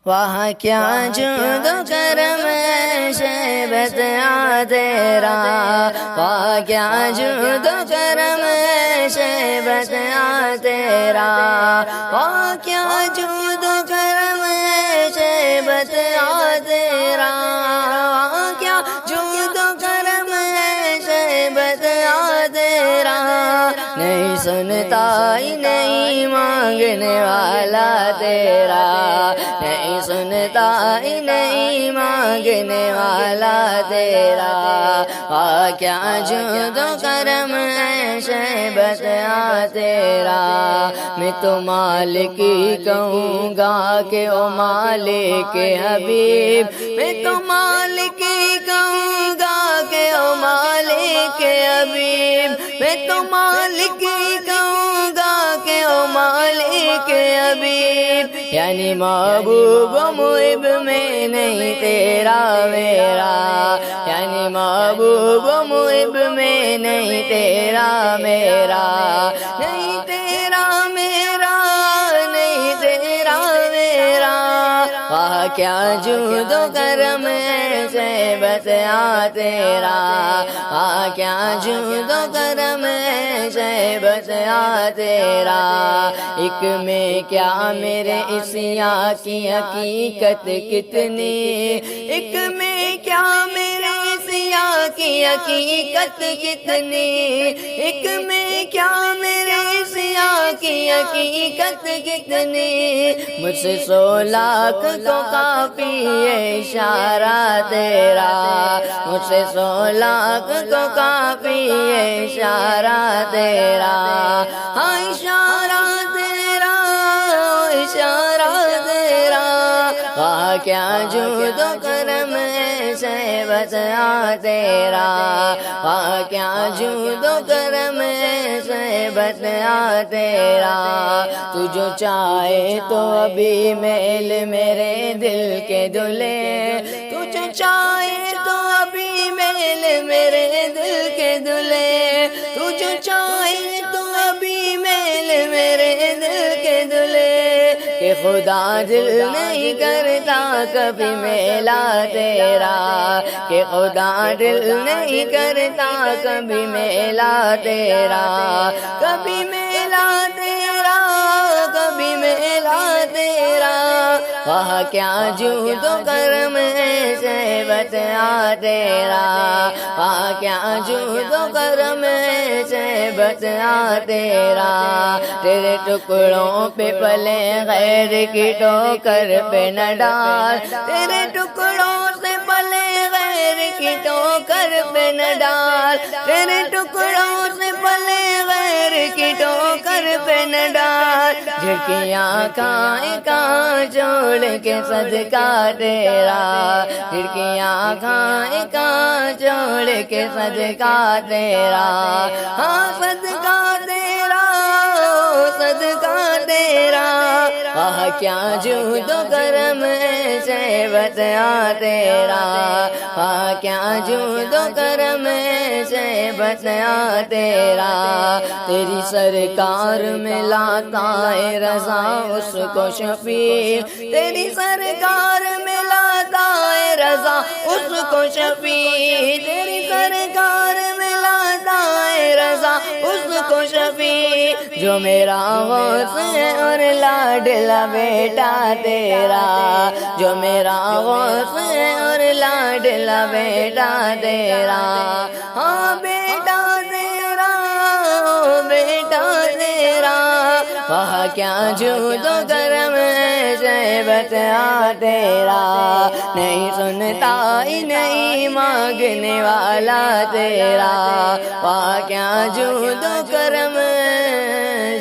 وہاں کیا جود و کرم ہے شیبت تیرا، وہاں کیا جود و کرم ہے شیبت تیرا، وہاں کیا جود و کرم ہے شیبت تیرا، وہاں کیا جود و کرم ہے شیبت تیرا، نہیں سنتا ہی نہیں مانگنے والا تیرا، نہیں سنتا ہی نہیں مانگنے والا تیرا، کیا جود و کرم ہے شیبت تیرا، میں تو مالک ہی کہوں گا کہ او مالک حبیب، میں تو مالک ہی کہوں گا کہ او مالک حبیب، میں تو مالک ہی کہوں گا کہ او مالک حبیب، یعنی محبوب و محب میں نہیں تیرا میرا، یعنی محبوب و محب میں نہیں تیرا میرا، نہیں تیرا میرا، نہیں تیرا میرا، کیا جود و کرم ہے شیبت تیرا، کیا جود و کرم ہے شیبت تیرا، ایک میں کیا میرے عصیاں کی حقیقت کتنی، ایک میں کیا میرے عصیاں کی حقیقت کتنی، ایک میں کیا میرے عصیاں کی حقیقت کتنی، مجھ سے 100 لاکھ کو کافی ہے اشارہ تیرا، مجھ سے 100 لاکھ کو کافی ہے اشارہ تیرا، ہاں اشارہ تیرا، اشارہ تیرا، کیا جود و کرم ہے شیبت تیرا، کیا جود و کرم ہے شیبت تیرا، تو جو چاہے تو ابھی میل میرے دل کے دھلے، تو جو چاہے تو ابھی میل میرے دل کے دھلے، تو جو چاہے تو ابھی میل میرے دل کے دھلے، کہ خدا دل نہیں کرتا کبھی میلا تیرا، کہ خدا دل نہیں کرتا کبھی میلا تیرا، کبھی میلا تیرا، کبھی میلا تیرا، کیا جود و کرم ہے شیبت تیرا، کیا جود و کرم ہے شیبت تیرا، تیرے ٹکڑوں پہ پلے غیر کی ٹوکر پہ نہ ڈال، تیرے ٹکڑوں سے پلے غیر کی ٹوکر پہ نہ ڈال، تیرے ٹکڑوں سے پلے غیر کی ٹوکر پہ نہ ڈال، جھڑکیاں کھائیں کہاں چھوڑ کے صدقہ تیرا، جھڑکیاں کھائیں کہاں چھوڑ کے صدقہ تیرا، ہاں صدقہ تیرا، صدقہ تیرا، کیا جود و کرم ہے شیبت تیرا، کیا جود و کرم ہے شیبت تیرا، تیری سرکار میں لاتا ہے رضا اس کو شفیع، تیری سرکار میں لاتا ہے رضا اس کو شفیع، تیری سرکار میں لاتا ہے رضا اس کو شفیع، جو میرا غوث ہے اور لاڈلا بیٹا تیرا، جو میرا غوث ہے اور لاڈلا بیٹا تیرا، ہاں بیٹا تیرا، بیٹا تیرا، کیا جود و کرم ہے شیبت تیرا، نہیں سنتا ہی نہیں مانگنے والا تیرا، کیا جود و کرم ہے